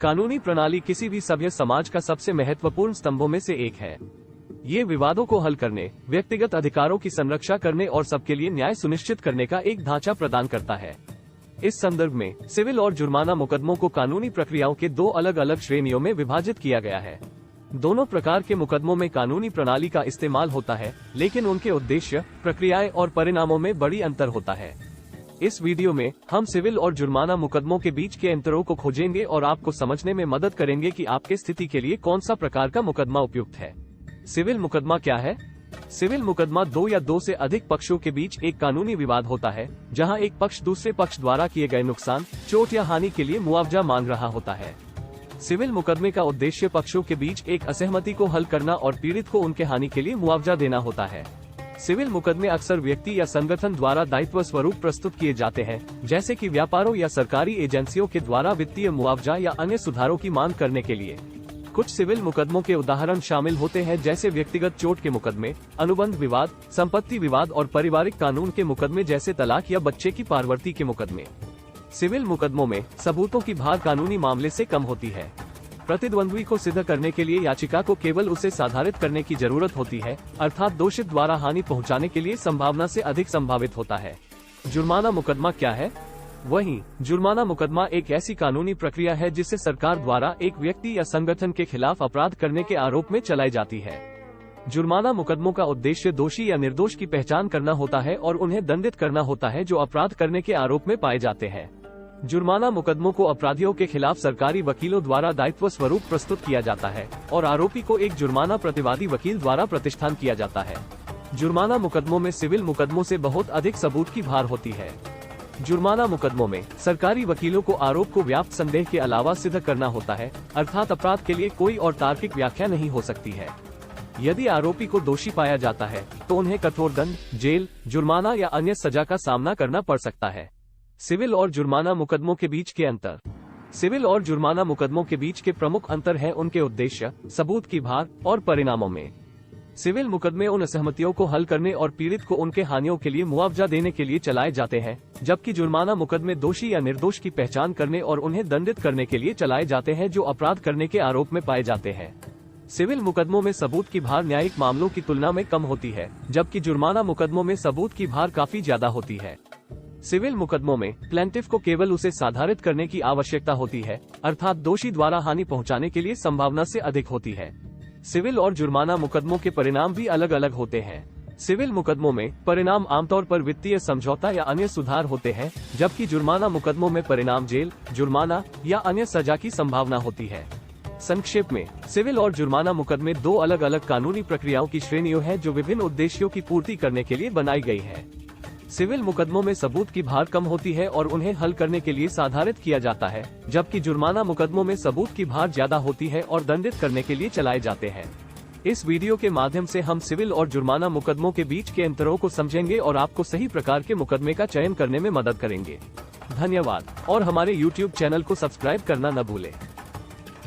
कानूनी प्रणाली किसी भी सभ्य समाज का सबसे महत्वपूर्ण स्तंभों में से एक है। ये विवादों को हल करने, व्यक्तिगत अधिकारों की संरक्षा करने और सबके लिए न्याय सुनिश्चित करने का एक ढांचा प्रदान करता है। इस संदर्भ में सिविल और जुर्माना मुकदमों को कानूनी प्रक्रियाओं के दो अलग अलग श्रेणियों में विभाजित किया गया है। दोनों प्रकार के मुकदमों में कानूनी प्रणाली का इस्तेमाल होता है, लेकिन उनके उद्देश्य, प्रक्रियाएं और परिणामों में बड़ी अंतर होता है। इस वीडियो में हम सिविल और जुर्माना मुकदमों के बीच के अंतरों को खोजेंगे और आपको समझने में मदद करेंगे कि आपके स्थिति के लिए कौन सा प्रकार का मुकदमा उपयुक्त है। सिविल मुकदमा क्या है? सिविल मुकदमा दो या दो से अधिक पक्षों के बीच एक कानूनी विवाद होता है, जहां एक पक्ष दूसरे पक्ष द्वारा किए गए नुकसान, चोट या हानि के लिए मुआवजा मांग रहा होता है। सिविल मुकदमे का उद्देश्य पक्षों के बीच एक असहमति को हल करना और पीड़ित को उनके हानि के लिए मुआवजा देना होता है। सिविल मुकदमे अक्सर व्यक्ति या संगठन द्वारा दायित्व स्वरूप प्रस्तुत किए जाते हैं, जैसे कि व्यापारों या सरकारी एजेंसियों के द्वारा वित्तीय मुआवजा या अन्य सुधारों की मांग करने के लिए। कुछ सिविल मुकदमों के उदाहरण शामिल होते हैं, जैसे व्यक्तिगत चोट के मुकदमे, अनुबंध विवाद, संपत्ति विवाद और पारिवारिक कानून के मुकदमे जैसे तलाक या बच्चे की पारवर्ती के मुकदमे। सिविल मुकदमों में सबूतों की भार कानूनी मामले से कम होती है। प्रतिद्वंद्वी को सिद्ध करने के लिए याचिका को केवल उसे साधारित करने की जरूरत होती है, अर्थात दोषित द्वारा हानि पहुंचाने के लिए संभावना से अधिक संभावित होता है। जुर्माना मुकदमा क्या है? वहीं जुर्माना मुकदमा एक ऐसी कानूनी प्रक्रिया है जिसे सरकार द्वारा एक व्यक्ति या संगठन के खिलाफ अपराध करने के आरोप में चलाई जाती है। जुर्माना मुकदमों का उद्देश्य दोषी या निर्दोष की पहचान करना होता है और उन्हें दंडित करना होता है जो अपराध करने के आरोप में पाए जाते हैं। जुर्माना मुकदमों को अपराधियों के खिलाफ सरकारी वकीलों द्वारा दायित्व स्वरूप प्रस्तुत किया जाता है और आरोपी को एक जुर्माना प्रतिवादी वकील द्वारा प्रतिष्ठान किया जाता है। जुर्माना मुकदमों में सिविल मुकदमों से बहुत अधिक सबूत की भार होती है। जुर्माना मुकदमों में सरकारी वकीलों को आरोप को व्याप्त संदेह के अलावा सिद्ध करना होता है, अर्थात अपराध के लिए कोई और तार्किक व्याख्या नहीं हो सकती है। यदि आरोपी को दोषी पाया जाता है तो उन्हें कठोर दंड, जेल, जुर्माना या अन्य सजा का सामना करना पड़ सकता है। सिविल और जुर्माना मुकदमों के बीच के अंतर। सिविल और जुर्माना मुकदमों के बीच के प्रमुख अंतर है उनके उद्देश्य, सबूत की भार और परिणामों में। सिविल मुकदमे उन असहमतियों को हल करने और पीड़ित को उनके हानियों के लिए मुआवजा देने के लिए चलाए जाते हैं, जबकि जुर्माना मुकदमे दोषी या निर्दोष की पहचान करने और उन्हें दंडित करने के लिए चलाए जाते हैं जो अपराध करने के आरोप में पाए जाते हैं। सिविल मुकदमों में सबूत की भार न्यायिक मामलों की तुलना में कम होती है, जबकि जुर्माना मुकदमों में सबूत की भार काफी ज्यादा होती है। सिविल मुकदमों में प्लेंटिफ को केवल उसे साधारित करने की आवश्यकता होती है, अर्थात दोषी द्वारा हानि पहुंचाने के लिए संभावना से अधिक होती है। सिविल और जुर्माना मुकदमों के परिणाम भी अलग अलग होते हैं। सिविल मुकदमों में परिणाम आमतौर पर वित्तीय समझौता या अन्य सुधार होते हैं, जबकि जुर्माना मुकदमों में परिणाम जेल, जुर्माना या अन्य सजा की संभावना होती है। संक्षेप में, सिविल और जुर्माना मुकदमे दो अलग अलग कानूनी प्रक्रियाओं की श्रेणियों हैं जो विभिन्न उद्देश्यों की पूर्ति करने के लिए बनाई गई है। सिविल मुकदमों में सबूत की भार कम होती है और उन्हें हल करने के लिए साधारित किया जाता है, जबकि जुर्माना मुकदमों में सबूत की भार ज्यादा होती है और दंडित करने के लिए चलाए जाते हैं। इस वीडियो के माध्यम से हम सिविल और जुर्माना मुकदमों के बीच के अंतरों को समझेंगे और आपको सही प्रकार के मुकदमे का चयन करने में मदद करेंगे। धन्यवाद और हमारे YouTube चैनल को सब्सक्राइब करना न भूलें।